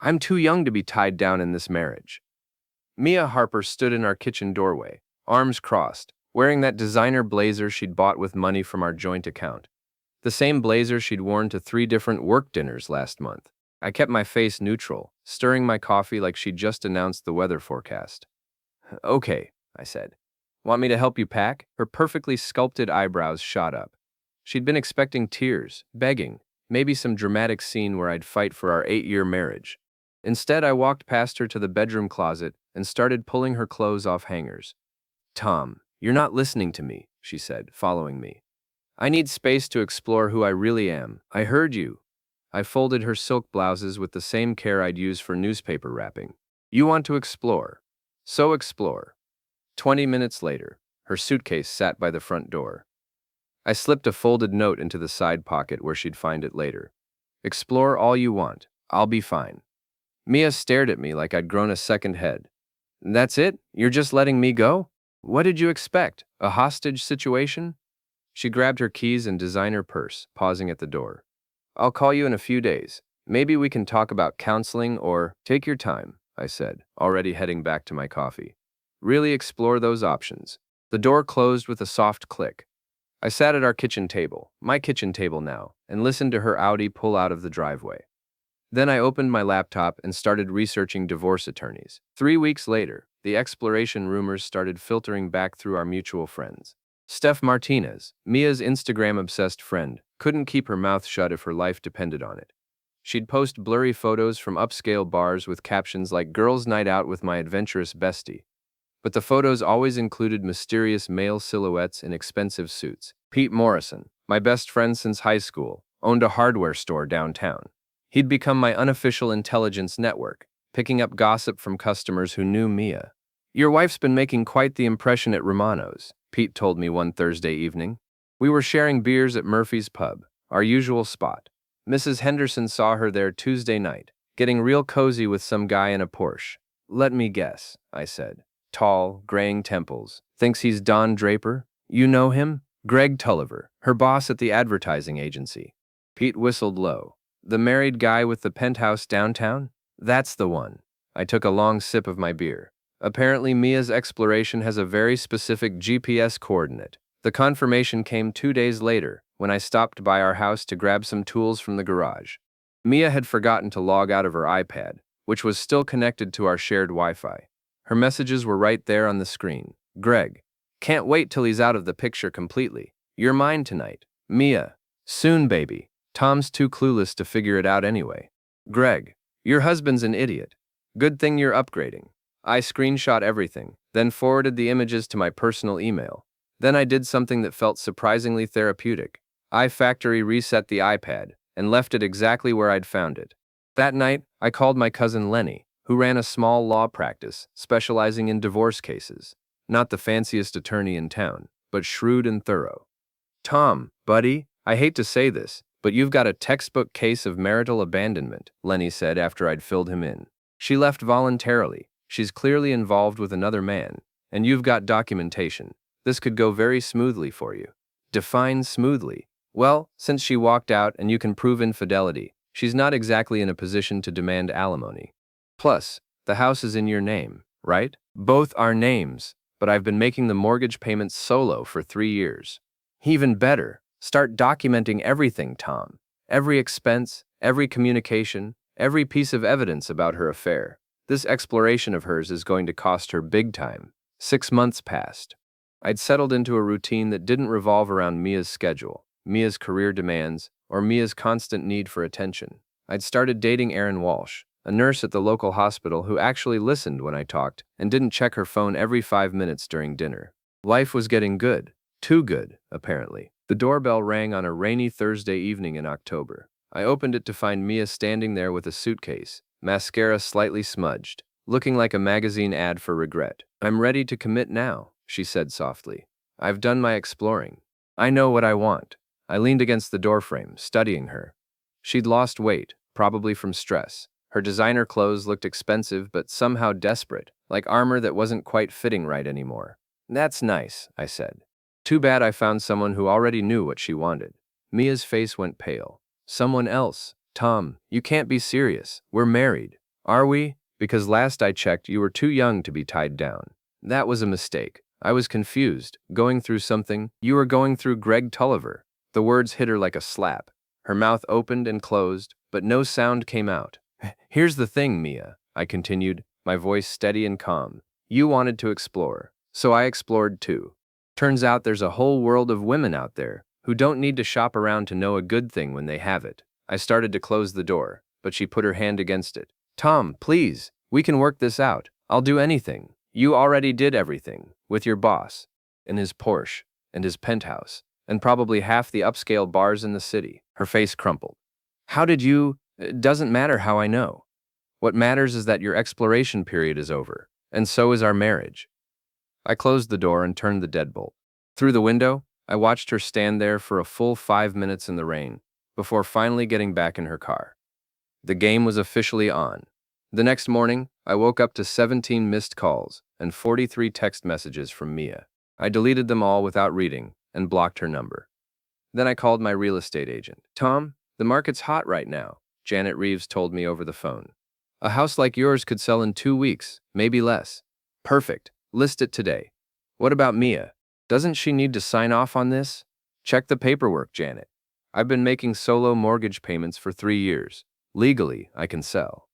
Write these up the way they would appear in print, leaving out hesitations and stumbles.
I'm too young to be tied down in this marriage. Mia Harper stood in our kitchen doorway, arms crossed, wearing that designer blazer she'd bought with money from our joint account. The same blazer she'd worn to 3 different work dinners last month. I kept my face neutral, stirring my coffee like she'd just announced the weather forecast. "Okay," I said. "Want me to help you pack?" Her perfectly sculpted eyebrows shot up. She'd been expecting tears, begging, maybe some dramatic scene where I'd fight for our 8-year marriage. Instead, I walked past her to the bedroom closet and started pulling her clothes off hangers. "Tom, you're not listening to me," she said, following me. "I need space to explore who I really am. I heard you." I folded her silk blouses with the same care I'd use for newspaper wrapping. "You want to explore. So explore." 20 minutes later, her suitcase sat by the front door. I slipped a folded note into the side pocket where she'd find it later. "Explore all you want. I'll be fine." Mia stared at me like I'd grown a second head. "That's it? You're just letting me go? What did you expect? A hostage situation?" She grabbed her keys and designer purse, pausing at the door. "I'll call you in a few days. Maybe we can talk about counseling or—" "Take your time," I said, already heading back to my coffee. "Really explore those options." The door closed with a soft click. I sat at our kitchen table, my kitchen table now, and listened to her Audi pull out of the driveway. Then I opened my laptop and started researching divorce attorneys. 3 weeks later, the exploration rumors started filtering back through our mutual friends. Steph Martinez, Mia's Instagram-obsessed friend, couldn't keep her mouth shut if her life depended on it. She'd post blurry photos from upscale bars with captions like "Girls' Night Out with my adventurous bestie." But the photos always included mysterious male silhouettes in expensive suits. Pete Morrison, my best friend since high school, owned a hardware store downtown. He'd become my unofficial intelligence network, picking up gossip from customers who knew Mia. "Your wife's been making quite the impression at Romano's," Pete told me one Thursday evening. We were sharing beers at Murphy's Pub, our usual spot. Mrs. Henderson saw her there Tuesday night, getting real cozy with some guy in a Porsche. "Let me guess," I said. "Tall, graying temples. Thinks he's Don Draper? You know him? Greg Tulliver, her boss at the advertising agency." Pete whistled low. "The married guy with the penthouse downtown? That's the one." I took a long sip of my beer. Apparently, Mia's exploration has a very specific GPS coordinate. The confirmation came 2 days later, when I stopped by our house to grab some tools from the garage. Mia had forgotten to log out of her iPad, which was still connected to our shared Wi-Fi. Her messages were right there on the screen. "Greg, can't wait till he's out of the picture completely. You're mine tonight. Mia, soon baby. Tom's too clueless to figure it out anyway. Greg, your husband's an idiot. Good thing you're upgrading." I screenshot everything, then forwarded the images to my personal email. Then I did something that felt surprisingly therapeutic. I factory reset the iPad and left it exactly where I'd found it. That night, I called my cousin Lenny, who ran a small law practice specializing in divorce cases. Not the fanciest attorney in town, but shrewd and thorough. "Tom, buddy, I hate to say this, but you've got a textbook case of marital abandonment," Lenny said after I'd filled him in. "She left voluntarily. She's clearly involved with another man, and you've got documentation. This could go very smoothly for you." "Define smoothly." "Well, since she walked out and you can prove infidelity, she's not exactly in a position to demand alimony. Plus, the house is in your name, right?" "Both our names, but I've been making the mortgage payments solo for 3 years." "Even better. Start documenting everything, Tom. Every expense, every communication, every piece of evidence about her affair. This exploration of hers is going to cost her big time." 6 months passed. I'd settled into a routine that didn't revolve around Mia's schedule, Mia's career demands, or Mia's constant need for attention. I'd started dating Erin Walsh, a nurse at the local hospital who actually listened when I talked and didn't check her phone every 5 minutes during dinner. Life was getting good. Too good, apparently. The doorbell rang on a rainy Thursday evening in October. I opened it to find Mia standing there with a suitcase, mascara slightly smudged, looking like a magazine ad for regret. "I'm ready to commit now," she said softly. "I've done my exploring. I know what I want." I leaned against the doorframe, studying her. She'd lost weight, probably from stress. Her designer clothes looked expensive but somehow desperate, like armor that wasn't quite fitting right anymore. "That's nice," I said. "Too bad I found someone who already knew what she wanted." Mia's face went pale. "Someone else? Tom, you can't be serious. We're married." Are we? Because last I checked, you were too young to be tied down. That was a mistake. I was confused, going through something. You were going through Greg Tulliver. The words hit her like a slap. Her mouth opened and closed, but no sound came out. Here's the thing, Mia, I continued, my voice steady and calm. You wanted to explore, so I explored too. Turns out there's a whole world of women out there who don't need to shop around to know a good thing when they have it. I started to close the door, but she put her hand against it. Tom, please, we can work this out. I'll do anything. You already did everything, with your boss, and his Porsche, and his penthouse, and probably half the upscale bars in the city. Her face crumpled. How did you? It doesn't matter how I know. What matters is that your exploration period is over, and so is our marriage. I closed the door and turned the deadbolt. Through the window, I watched her stand there for a full 5 minutes in the rain, before finally getting back in her car. The game was officially on. The next morning, I woke up to 17 missed calls and 43 text messages from Mia. I deleted them all without reading and blocked her number. Then I called my real estate agent. Tom, the market's hot right now, Janet Reeves told me over the phone. A house like yours could sell in 2 weeks, maybe less. Perfect. List it today. What about Mia? Doesn't she need to sign off on this? Check the paperwork, Janet. I've been making solo mortgage payments for 3 years. Legally, I can sell.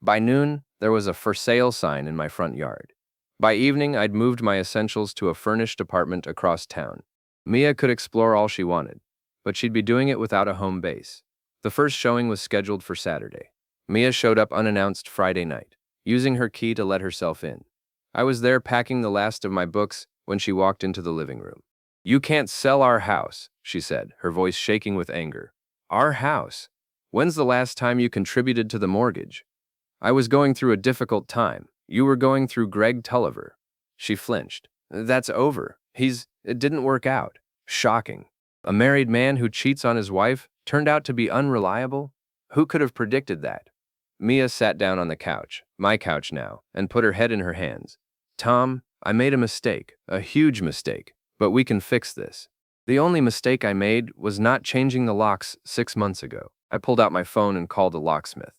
By noon, there was a for sale sign in my front yard. By evening, I'd moved my essentials to a furnished apartment across town. Mia could explore all she wanted, but she'd be doing it without a home base. The first showing was scheduled for Saturday. Mia showed up unannounced Friday night, using her key to let herself in. I was there packing the last of my books when she walked into the living room. You can't sell our house, she said, her voice shaking with anger. Our house? When's the last time you contributed to the mortgage? I was going through a difficult time. You were going through Greg Tulliver. She flinched. That's over. It didn't work out. Shocking. A married man who cheats on his wife turned out to be unreliable? Who could have predicted that? Mia sat down on the couch, my couch now, and put her head in her hands. Tom, I made a mistake, a huge mistake, but we can fix this. The only mistake I made was not changing the locks 6 months ago. I pulled out my phone and called a locksmith.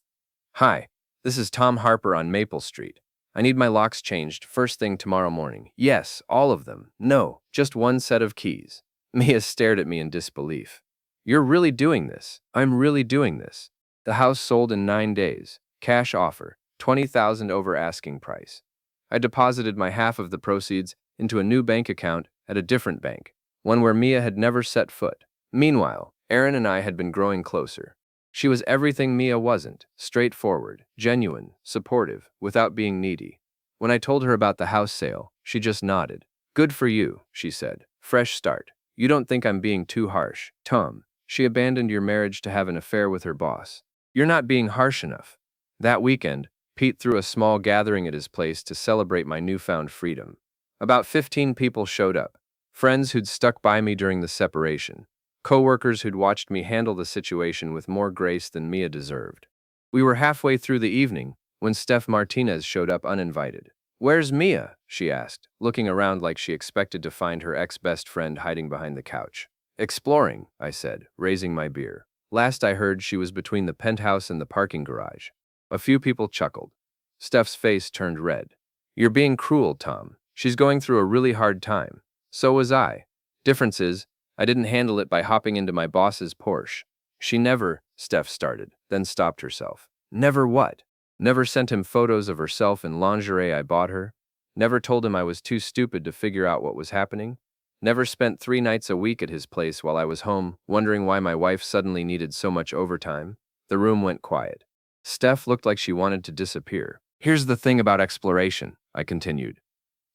Hi, this is Tom Harper on Maple Street. I need my locks changed first thing tomorrow morning. Yes, all of them. No, just one set of keys. Mia stared at me in disbelief. You're really doing this? I'm really doing this. The house sold in 9 days. Cash offer, $20,000 over asking price. I deposited my half of the proceeds into a new bank account at a different bank, one where Mia had never set foot. Meanwhile, Erin and I had been growing closer. She was everything Mia wasn't, straightforward, genuine, supportive, without being needy. When I told her about the house sale, she just nodded. Good for you, she said. Fresh start. You don't think I'm being too harsh, Tom? She abandoned your marriage to have an affair with her boss. You're not being harsh enough. That weekend, Pete threw a small gathering at his place to celebrate my newfound freedom. About 15 people showed up. Friends who'd stuck by me during the separation. Co-workers who'd watched me handle the situation with more grace than Mia deserved. We were halfway through the evening when Steph Martinez showed up uninvited. Where's Mia? She asked, looking around like she expected to find her ex-best friend hiding behind the couch. Exploring, I said, raising my beer. Last I heard, she was between the penthouse and the parking garage. A few people chuckled. Steph's face turned red. You're being cruel, Tom. She's going through a really hard time. So was I. Difference is, I didn't handle it by hopping into my boss's Porsche. She never, Steph started, then stopped herself. Never what? Never sent him photos of herself in lingerie I bought her? Never told him I was too stupid to figure out what was happening? Never spent 3 nights a week at his place while I was home, wondering why my wife suddenly needed so much overtime? The room went quiet. Steph looked like she wanted to disappear. Here's the thing about exploration, I continued.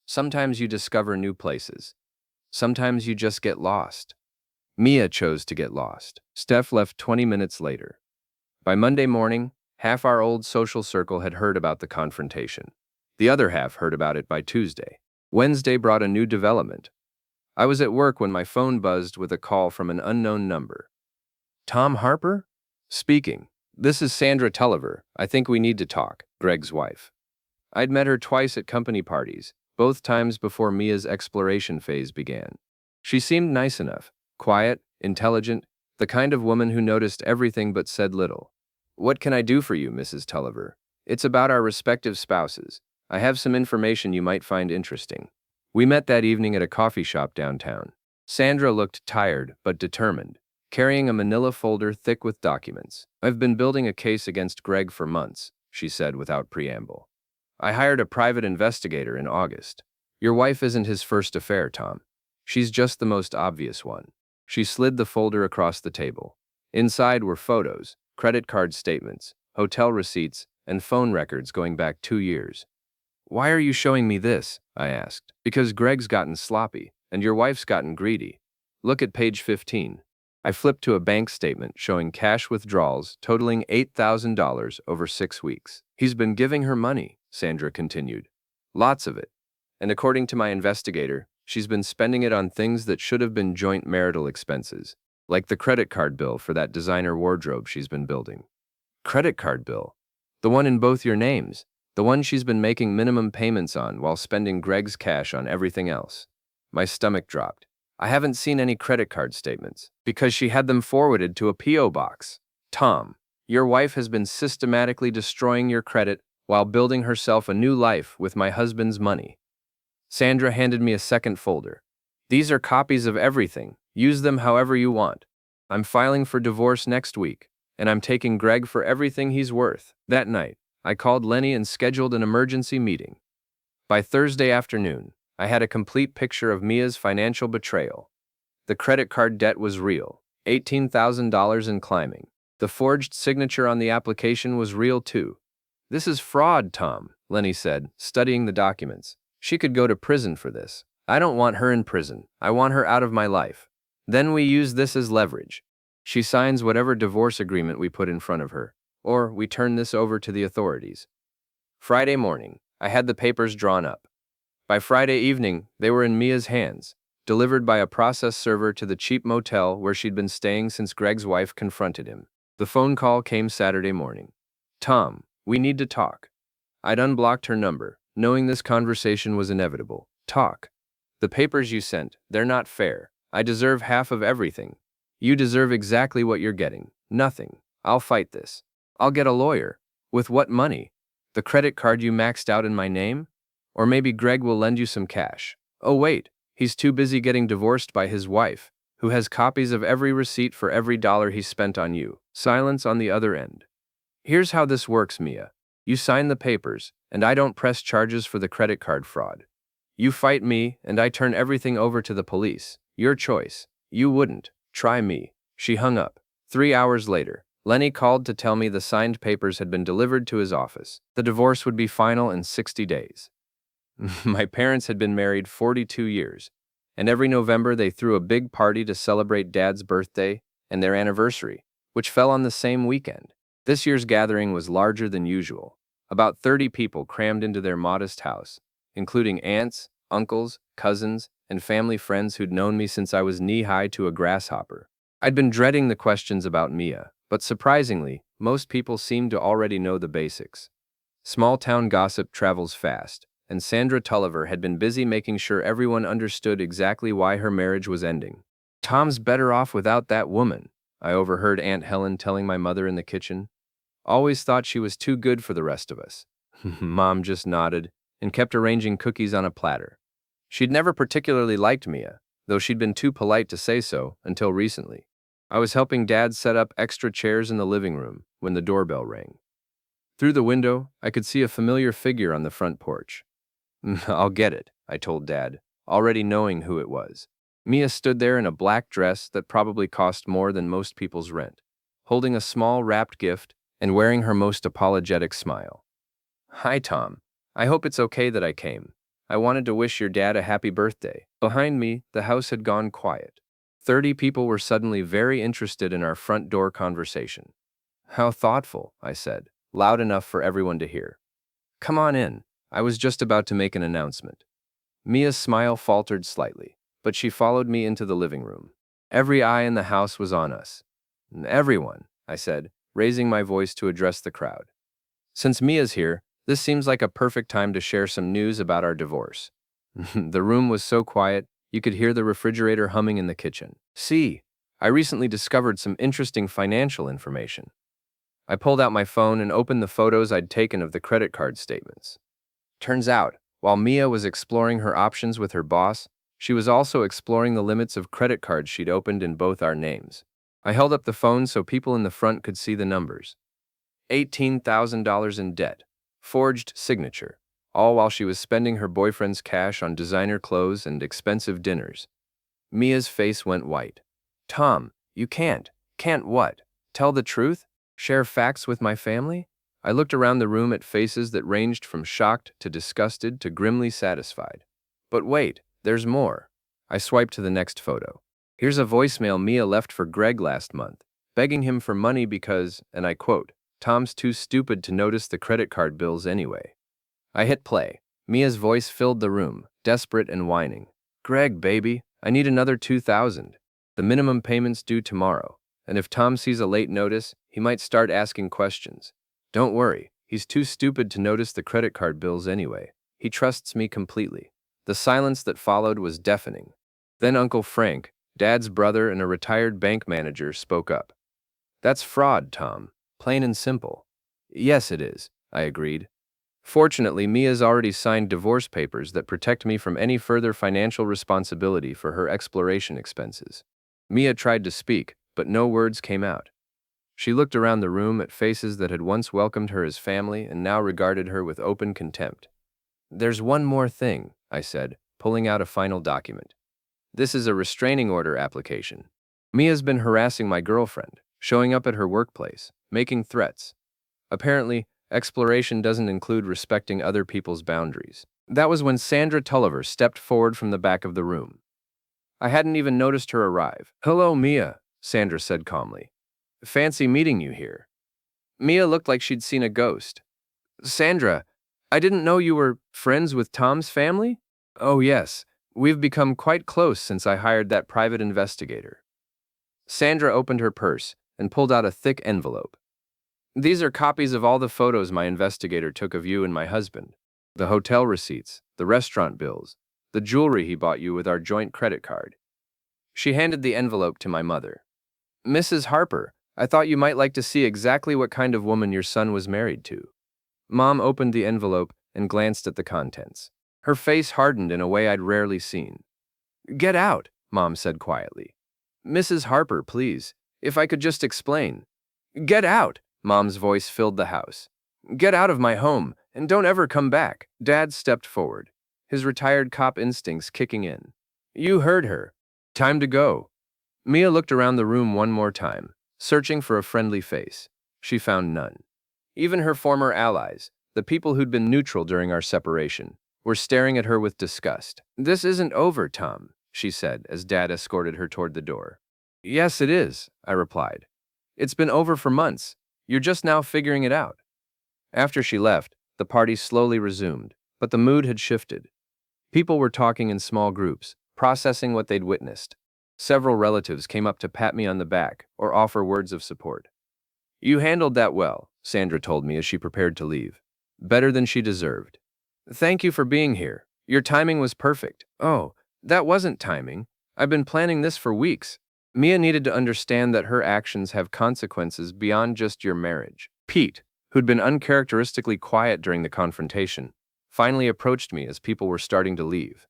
Sometimes you discover new places. Sometimes you just get lost. Mia chose to get lost. Steph left 20 minutes later. By Monday morning, half our old social circle had heard about the confrontation. The other half heard about it by Tuesday. Wednesday brought a new development. I was at work when my phone buzzed with a call from an unknown number. Tom Harper? Speaking. This is Sandra Tulliver. I think we need to talk, Greg's wife. I'd met her twice at company parties, both times before Mia's exploration phase began. She seemed nice enough, quiet, intelligent, the kind of woman who noticed everything but said little. What can I do for you, Mrs. Tulliver? It's about our respective spouses. I have some information you might find interesting. We met that evening at a coffee shop downtown. Sandra looked tired but determined, carrying a manila folder thick with documents. I've been building a case against Greg for months, she said without preamble. I hired a private investigator in August. Your wife isn't his first affair, Tom. She's just the most obvious one. She slid the folder across the table. Inside were photos, credit card statements, hotel receipts, and phone records going back 2 years. Why are you showing me this? I asked. Because Greg's gotten sloppy, and your wife's gotten greedy. Look at page 15. I flipped to a bank statement showing cash withdrawals totaling $8,000 over 6 weeks. He's been giving her money, Sandra continued. Lots of it. And according to my investigator, she's been spending it on things that should have been joint marital expenses, like the credit card bill for that designer wardrobe she's been building. Credit card bill? The one in both your names, the one she's been making minimum payments on while spending Greg's cash on everything else. My stomach dropped. I haven't seen any credit card statements, because she had them forwarded to a P.O. box. Tom, your wife has been systematically destroying your credit while building herself a new life with my husband's money. Sandra handed me a second folder. These are copies of everything. Use them however you want. I'm filing for divorce next week, and I'm taking Greg for everything he's worth. That night, I called Lenny and scheduled an emergency meeting. By Thursday afternoon, I had a complete picture of Mia's financial betrayal. The credit card debt was real, $18,000 in Claimin. The forged signature on the application was real too. This is fraud, Tom, Lenny said, studying the documents. She could go to prison for this. I don't want her in prison. I want her out of my life. Then we use this as leverage. She signs whatever divorce agreement we put in front of her, or we turn this over to the authorities. Friday morning, I had the papers drawn up. By Friday evening, they were in Mia's hands, delivered by a process server to the cheap motel where she'd been staying since Greg's wife confronted him. The phone call came Saturday morning. Tom, we need to talk. I'd unblocked her number, knowing this conversation was inevitable. Talk. The papers you sent, they're not fair. I deserve half of everything. You deserve exactly what you're getting. Nothing. I'll fight this. I'll get a lawyer. With what money? The credit card you maxed out in my name? Or maybe Greg will lend you some cash. Oh wait, he's too busy getting divorced by his wife, who has copies of every receipt for every dollar he spent on you. Silence on the other end. Here's how this works, Mia. You sign the papers, and I don't press charges for the credit card fraud. You fight me, and I turn everything over to the police. Your choice. You wouldn't. Try me. She hung up. 3 hours later, Lenny called to tell me the signed papers had been delivered to his office. The divorce would be final in 60 days. My parents had been married 42 years, and every November they threw a big party to celebrate Dad's birthday and their anniversary, which fell on the same weekend. This year's gathering was larger than usual. About 30 people crammed into their modest house, including aunts, uncles, cousins, and family friends who'd known me since I was knee-high to a grasshopper. I'd been dreading the questions about Mia, but surprisingly, most people seemed to already know the basics. Small-town gossip travels fast, and Sandra Tulliver had been busy making sure everyone understood exactly why her marriage was ending. Tom's better off without that woman, I overheard Aunt Helen telling my mother in the kitchen. Always thought she was too good for the rest of us. Mom just nodded and kept arranging cookies on a platter. She'd never particularly liked Mia, though she'd been too polite to say so until recently. I was helping Dad set up extra chairs in the living room when the doorbell rang. Through the window, I could see a familiar figure on the front porch. I'll get it, I told Dad, already knowing who it was. Mia stood there in a black dress that probably cost more than most people's rent, holding a small wrapped gift and wearing her most apologetic smile. Hi, Tom. I hope it's okay that I came. I wanted to wish your dad a happy birthday. Behind me, the house had gone quiet. 30 people were suddenly very interested in our front door conversation. How thoughtful, I said, loud enough for everyone to hear. Come on in. I was just about to make an announcement. Mia's smile faltered slightly, but she followed me into the living room. Every eye in the house was on us. Everyone, I said, raising my voice to address the crowd. Since Mia's here, this seems like a perfect time to share some news about our divorce. The room was so quiet, you could hear the refrigerator humming in the kitchen. See, I recently discovered some interesting financial information. I pulled out my phone and opened the photos I'd taken of the credit card statements. Turns out, while Mia was exploring her options with her boss, she was also exploring the limits of credit cards she'd opened in both our names. I held up the phone so people in the front could see the numbers. $18,000 in debt. Forged signature. All while she was spending her boyfriend's cash on designer clothes and expensive dinners. Mia's face went white. Tom, you can't. Can't what? Tell the truth? Share facts with my family? I looked around the room at faces that ranged from shocked to disgusted to grimly satisfied. But wait, there's more. I swiped to the next photo. Here's a voicemail Mia left for Greg last month, begging him for money because, and I quote, Tom's too stupid to notice the credit card bills anyway. I hit play. Mia's voice filled the room, desperate and whining. Greg, baby, I need another $2,000. The minimum payment's due tomorrow, and if Tom sees a late notice, he might start asking questions. Don't worry, he's too stupid to notice the credit card bills anyway. He trusts me completely. The silence that followed was deafening. Then Uncle Frank, Dad's brother and a retired bank manager, spoke up. That's fraud, Tom. Plain and simple. Yes, it is, I agreed. Fortunately, Mia's already signed divorce papers that protect me from any further financial responsibility for her exploration expenses. Mia tried to speak, but no words came out. She looked around the room at faces that had once welcomed her as family and now regarded her with open contempt. There's one more thing, I said, pulling out a final document. This is a restraining order application. Mia's been harassing my girlfriend, showing up at her workplace, making threats. Apparently, exploration doesn't include respecting other people's boundaries. That was when Sandra Tulliver stepped forward from the back of the room. I hadn't even noticed her arrive. Hello, Mia, Sandra said calmly. Fancy meeting you here. Mia looked like she'd seen a ghost. Sandra, I didn't know you were friends with Tom's family? Oh yes, we've become quite close since I hired that private investigator. Sandra opened her purse and pulled out a thick envelope. These are copies of all the photos my investigator took of you and my husband. The hotel receipts, the restaurant bills, the jewelry he bought you with our joint credit card. She handed the envelope to my mother. Mrs. Harper, I thought you might like to see exactly what kind of woman your son was married to. Mom opened the envelope and glanced at the contents. Her face hardened in a way I'd rarely seen. Get out, Mom said quietly. Mrs. Harper, please, if I could just explain. Get out, Mom's voice filled the house. Get out of my home, and don't ever come back. Dad stepped forward, his retired cop instincts kicking in. You heard her. Time to go. Mia looked around the room one more time, searching for a friendly face. She found none. Even her former allies, the people who'd been neutral during our separation, were staring at her with disgust. This isn't over, Tom, she said as Dad escorted her toward the door. Yes, it is, I replied. It's been over for months. You're just now figuring it out. After she left, the party slowly resumed, but the mood had shifted. People were talking in small groups, processing what they'd witnessed. Several relatives came up to pat me on the back or offer words of support. You handled that well, Sandra told me as she prepared to leave. Better than she deserved. Thank you for being here. Your timing was perfect. Oh, that wasn't timing. I've been planning this for weeks. Mia needed to understand that her actions have consequences beyond just your marriage. Pete, who'd been uncharacteristically quiet during the confrontation, finally approached me as people were starting to leave.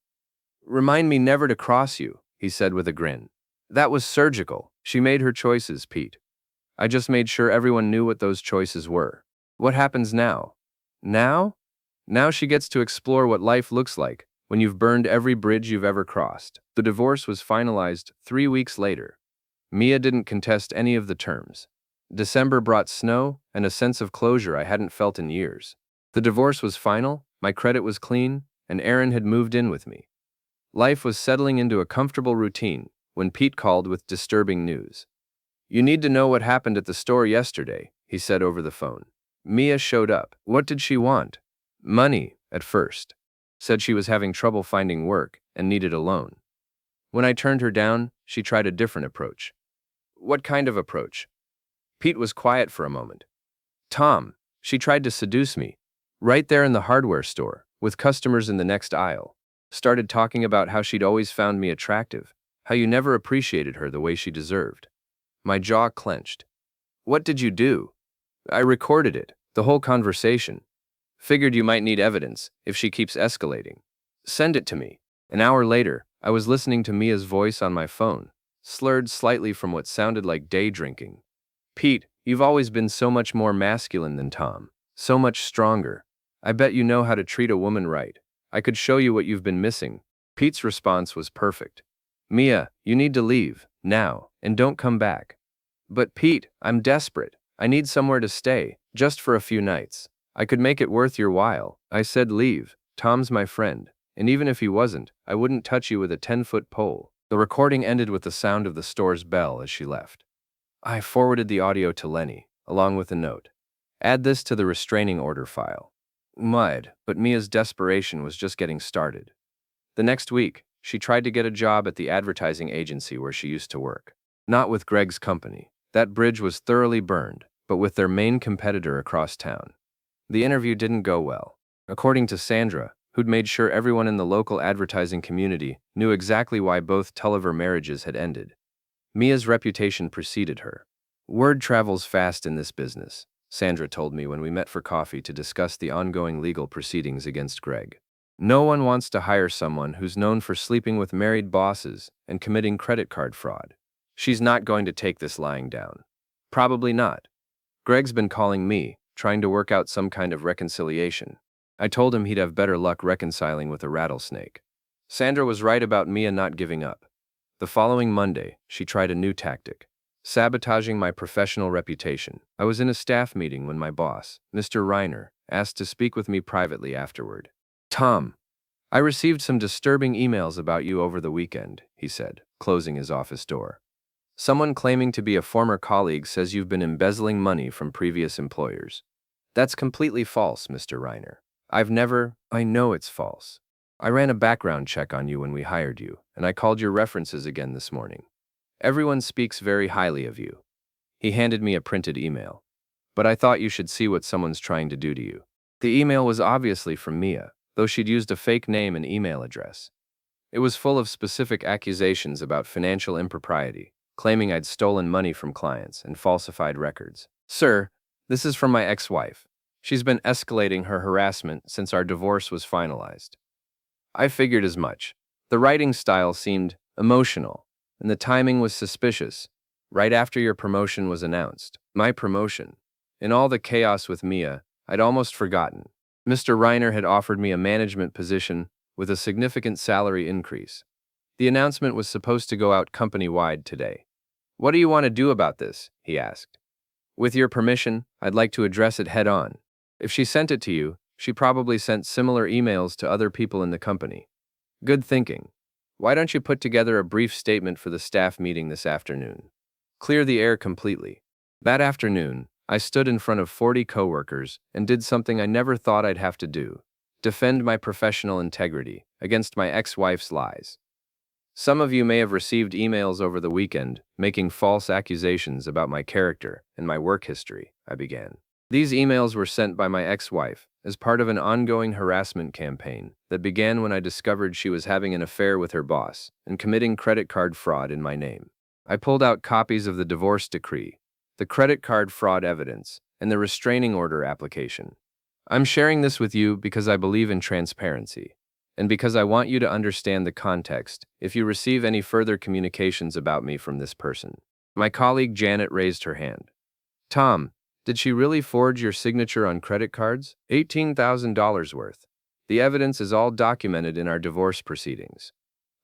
Remind me never to cross you, he said with a grin. That was surgical. She made her choices, Pete. I just made sure everyone knew what those choices were. What happens now? Now? Now she gets to explore what life looks like when you've burned every bridge you've ever crossed. The divorce was finalized 3 weeks later. Mia didn't contest any of the terms. December brought snow and a sense of closure I hadn't felt in years. The divorce was final, my credit was clean, and Aaron had moved in with me. Life was settling into a comfortable routine when Pete called with disturbing news. You need to know what happened at the store yesterday, he said over the phone. Mia showed up. What did she want? Money, at first. Said she was having trouble finding work and needed a loan. When I turned her down, she tried a different approach. What kind of approach? Pete was quiet for a moment. Tom, she tried to seduce me. Right there in the hardware store, with customers in the next aisle. Started talking about how she'd always found me attractive, how you never appreciated her the way she deserved. My jaw clenched. What did you do? I recorded it, the whole conversation. Figured you might need evidence if she keeps escalating. Send it to me. An hour later, I was listening to Mia's voice on my phone, slurred slightly from what sounded like day drinking. Pete, you've always been so much more masculine than Tom. So much stronger. I bet you know how to treat a woman right. I could show you what you've been missing. Pete's response was perfect. Mia, you need to leave, now, and don't come back. But Pete, I'm desperate. I need somewhere to stay, just for a few nights. I could make it worth your while. I said leave. Tom's my friend. And even if he wasn't, I wouldn't touch you with a 10-foot pole. The recording ended with the sound of the store's bell as she left. I forwarded the audio to Lenny, along with a note. Add this to the restraining order file. But Mia's desperation was just getting started. The next week, she tried to get a job at the advertising agency where she used to work. Not with Greg's company. That bridge was thoroughly burned, but with their main competitor across town. The interview didn't go well. According to Sandra, who'd made sure everyone in the local advertising community knew exactly why both Tulliver marriages had ended. Mia's reputation preceded her. Word travels fast in this business, Sandra told me when we met for coffee to discuss the ongoing legal proceedings against Greg. No one wants to hire someone who's known for sleeping with married bosses and committing credit card fraud. She's not going to take this lying down. Probably not. Greg's been calling me, trying to work out some kind of reconciliation. I told him he'd have better luck reconciling with a rattlesnake. Sandra was right about Mia not giving up. The following Monday, she tried a new tactic, sabotaging my professional reputation. I was in a staff meeting when my boss, Mr. Reiner, asked to speak with me privately afterward. Tom, I received some disturbing emails about you over the weekend, he said, closing his office door. Someone claiming to be a former colleague says you've been embezzling money from previous employers. That's completely false, Mr. Reiner. I know it's false. I ran a background check on you when we hired you, and I called your references again this morning. Everyone speaks very highly of you. He handed me a printed email. But I thought you should see what someone's trying to do to you. The email was obviously from Mia, though she'd used a fake name and email address. It was full of specific accusations about financial impropriety, claiming I'd stolen money from clients and falsified records. Sir, this is from my ex-wife. She's been escalating her harassment since our divorce was finalized. I figured as much. The writing style seemed emotional, and the timing was suspicious, right after your promotion was announced. My promotion. In all the chaos with Mia, I'd almost forgotten. Mr. Reiner had offered me a management position with a significant salary increase. The announcement was supposed to go out company-wide today. What do you want to do about this? He asked. With your permission, I'd like to address it head-on. If she sent it to you, she probably sent similar emails to other people in the company. Good thinking. Why don't you put together a brief statement for the staff meeting this afternoon? Clear the air completely. That afternoon, I stood in front of 40 coworkers and did something I never thought I'd have to do. Defend my professional integrity against my ex-wife's lies. Some of you may have received emails over the weekend making false accusations about my character and my work history, I began. These emails were sent by my ex-wife as part of an ongoing harassment campaign that began when I discovered she was having an affair with her boss and committing credit card fraud in my name. I pulled out copies of the divorce decree, the credit card fraud evidence, and the restraining order application. I'm sharing this with you because I believe in transparency, and because I want you to understand the context if you receive any further communications about me from this person. My colleague Janet raised her hand. Tom, did she really forge your signature on credit cards? $18,000 worth. The evidence is all documented in our divorce proceedings.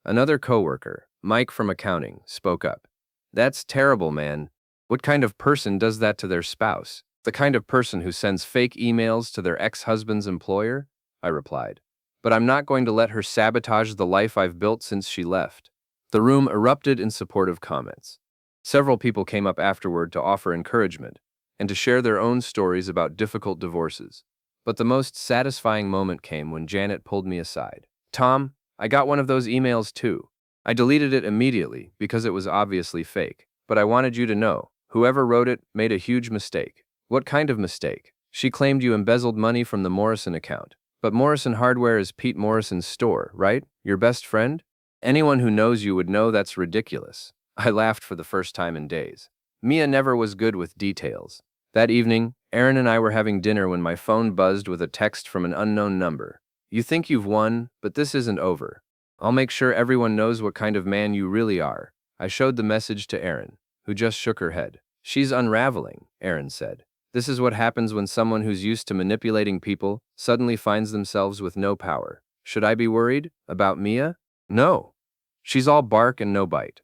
Another coworker, Mike from accounting, spoke up. That's terrible, man. What kind of person does that to their spouse? The kind of person who sends fake emails to their ex-husband's employer? I replied. But I'm not going to let her sabotage the life I've built since she left. The room erupted in supportive comments. Several people came up afterward to offer encouragement and to share their own stories about difficult divorces. But the most satisfying moment came when Janet pulled me aside. Tom, I got one of those emails too. I deleted it immediately because it was obviously fake. But I wanted you to know, whoever wrote it made a huge mistake. What kind of mistake? She claimed you embezzled money from the Morrison account. But Morrison Hardware is Pete Morrison's store, right? Your best friend? Anyone who knows you would know that's ridiculous. I laughed for the first time in days. Mia never was good with details. That evening, Aaron and I were having dinner when my phone buzzed with a text from an unknown number. You think you've won, but this isn't over. I'll make sure everyone knows what kind of man you really are. I showed the message to Aaron, who just shook her head. She's unraveling, Aaron said. This is what happens when someone who's used to manipulating people suddenly finds themselves with no power. Should I be worried about Mia? No. She's all bark and no bite.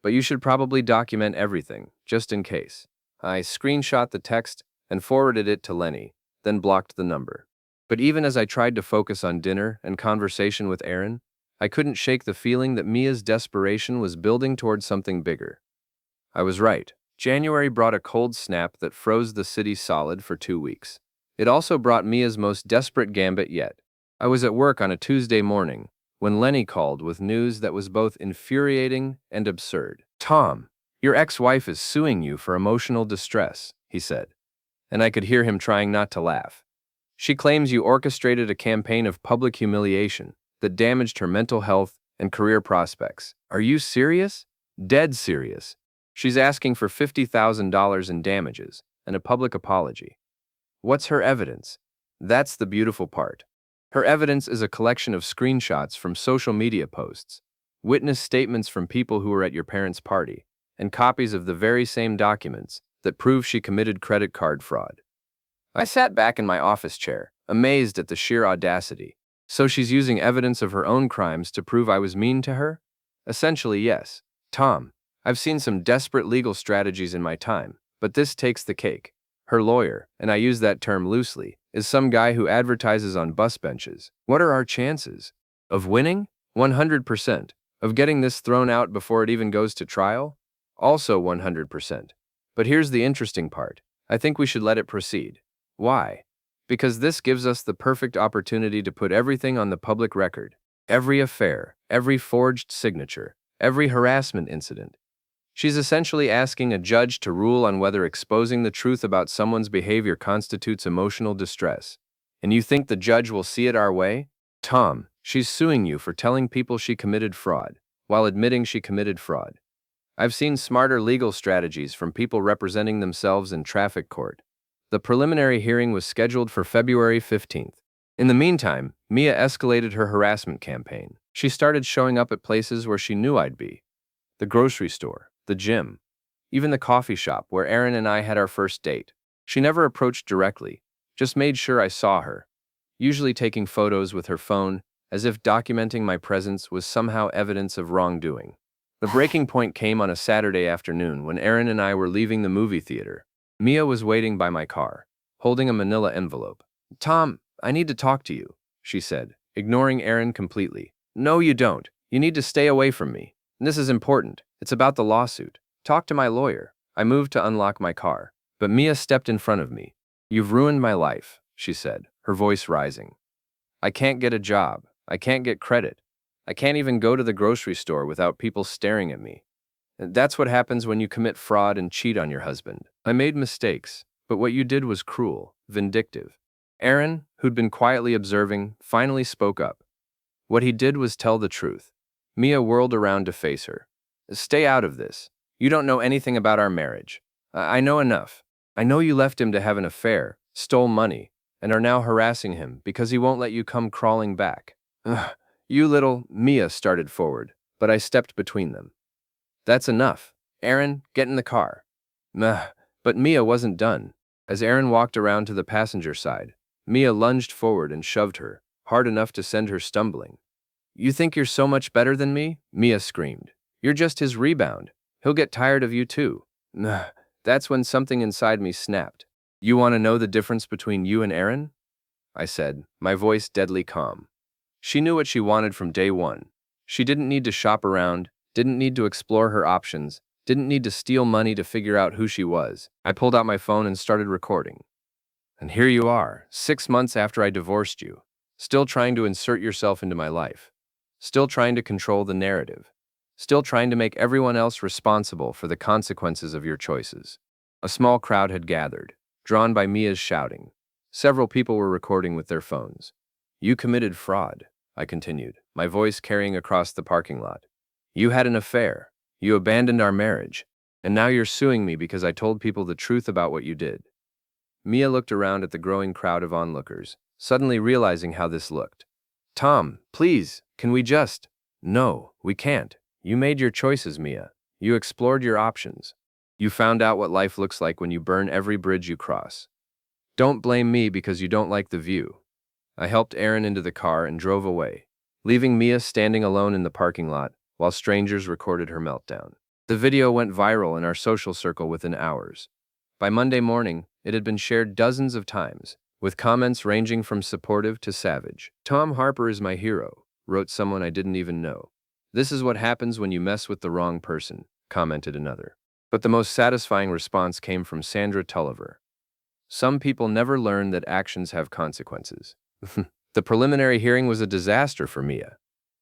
But you should probably document everything, just in case. I screenshot the text and forwarded it to Lenny, then blocked the number. But even as I tried to focus on dinner and conversation with Aaron, I couldn't shake the feeling that Mia's desperation was building toward something bigger. I was right. January brought a cold snap that froze the city solid for 2 weeks. It also brought Mia's most desperate gambit yet. I was at work on a Tuesday morning when Lenny called with news that was both infuriating and absurd. Tom, your ex-wife is suing you for emotional distress, he said, and I could hear him trying not to laugh. She claims you orchestrated a campaign of public humiliation that damaged her mental health and career prospects. Are you serious? Dead serious. She's asking for $50,000 in damages and a public apology. What's her evidence? That's the beautiful part. Her evidence is a collection of screenshots from social media posts, witness statements from people who were at your parents' party, and copies of the very same documents that prove she committed credit card fraud. I sat back in my office chair, amazed at the sheer audacity. So she's using evidence of her own crimes to prove I was mean to her? Essentially, yes. Tom, I've seen some desperate legal strategies in my time, but this takes the cake. Her lawyer, and I use that term loosely, is some guy who advertises on bus benches. What are our chances? Of winning? 100%. Of getting this thrown out before it even goes to trial? Also 100%. But here's the interesting part. I think we should let it proceed. Why? Because this gives us the perfect opportunity to put everything on the public record. Every affair, every forged signature, every harassment incident. She's essentially asking a judge to rule on whether exposing the truth about someone's behavior constitutes emotional distress. And you think the judge will see it our way? Tom, she's suing you for telling people she committed fraud, while admitting she committed fraud. I've seen smarter legal strategies from people representing themselves in traffic court. The preliminary hearing was scheduled for February 15th. In the meantime, Mia escalated her harassment campaign. She started showing up at places where she knew I'd be. The grocery store, the gym, even the coffee shop where Aaron and I had our first date. She never approached directly, just made sure I saw her, usually taking photos with her phone, as if documenting my presence was somehow evidence of wrongdoing. The breaking point came on a Saturday afternoon when Aaron and I were leaving the movie theater. Mia was waiting by my car, holding a manila envelope. Tom, I need to talk to you, she said, ignoring Aaron completely. No, you don't. You need to stay away from me. This is important. It's about the lawsuit. Talk to my lawyer. I moved to unlock my car, but Mia stepped in front of me. You've ruined my life, she said, her voice rising. I can't get a job. I can't get credit. I can't even go to the grocery store without people staring at me. That's what happens when you commit fraud and cheat on your husband. I made mistakes, but what you did was cruel, vindictive. Aaron, who'd been quietly observing, finally spoke up. What he did was tell the truth. Mia whirled around to face her. Stay out of this. You don't know anything about our marriage. I know enough. I know you left him to have an affair, stole money, and are now harassing him because he won't let you come crawling back. Ugh, you little... Mia started forward, but I stepped between them. That's enough. Aaron, get in the car. But Mia wasn't done. As Aaron walked around to the passenger side, Mia lunged forward and shoved her, hard enough to send her stumbling. You think you're so much better than me? Mia screamed. You're just his rebound. He'll get tired of you too. That's when something inside me snapped. You want to know the difference between you and Aaron? I said, my voice deadly calm. She knew what she wanted from day one. She didn't need to shop around, didn't need to explore her options, didn't need to steal money to figure out who she was. I pulled out my phone and started recording. And here you are, 6 months after I divorced you, still trying to insert yourself into my life, still trying to control the narrative, still trying to make everyone else responsible for the consequences of your choices. A small crowd had gathered, drawn by Mia's shouting. Several people were recording with their phones. You committed fraud, I continued, my voice carrying across the parking lot. You had an affair. You abandoned our marriage. And now you're suing me because I told people the truth about what you did. Mia looked around at the growing crowd of onlookers, suddenly realizing how this looked. Tom, please, can we just… No, we can't. You made your choices, Mia. You explored your options. You found out what life looks like when you burn every bridge you cross. Don't blame me because you don't like the view. I helped Erin into the car and drove away, leaving Mia standing alone in the parking lot while strangers recorded her meltdown. The video went viral in our social circle within hours. By Monday morning, it had been shared dozens of times, with comments ranging from supportive to savage. Tom Harper is my hero, wrote someone I didn't even know. This is what happens when you mess with the wrong person, commented another. But the most satisfying response came from Sandra Tulliver. Some people never learn that actions have consequences. The preliminary hearing was a disaster for Mia.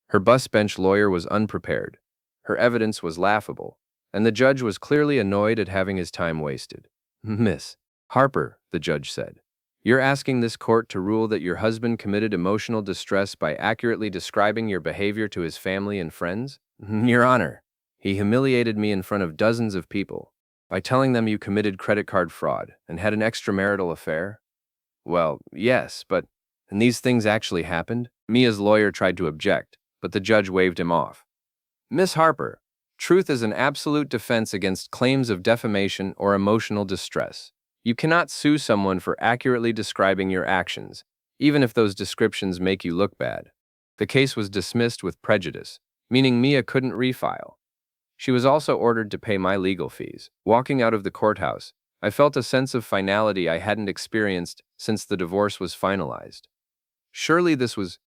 Her bus bench lawyer was unprepared. Her evidence was laughable, and the judge was clearly annoyed at having his time wasted. Miss Harper, the judge said, you're asking this court to rule that your husband committed emotional distress by accurately describing your behavior to his family and friends? Your Honor, he humiliated me in front of dozens of people by telling them you committed credit card fraud and had an extramarital affair? Well, yes, but… And these things actually happened? Mia's lawyer tried to object, but the judge waved him off. Miss Harper, truth is an absolute defense against claims of defamation or emotional distress. You cannot sue someone for accurately describing your actions, even if those descriptions make you look bad. The case was dismissed with prejudice, meaning Mia couldn't refile. She was also ordered to pay my legal fees. Walking out of the courthouse, I felt a sense of finality I hadn't experienced since the divorce was finalized. Surely this was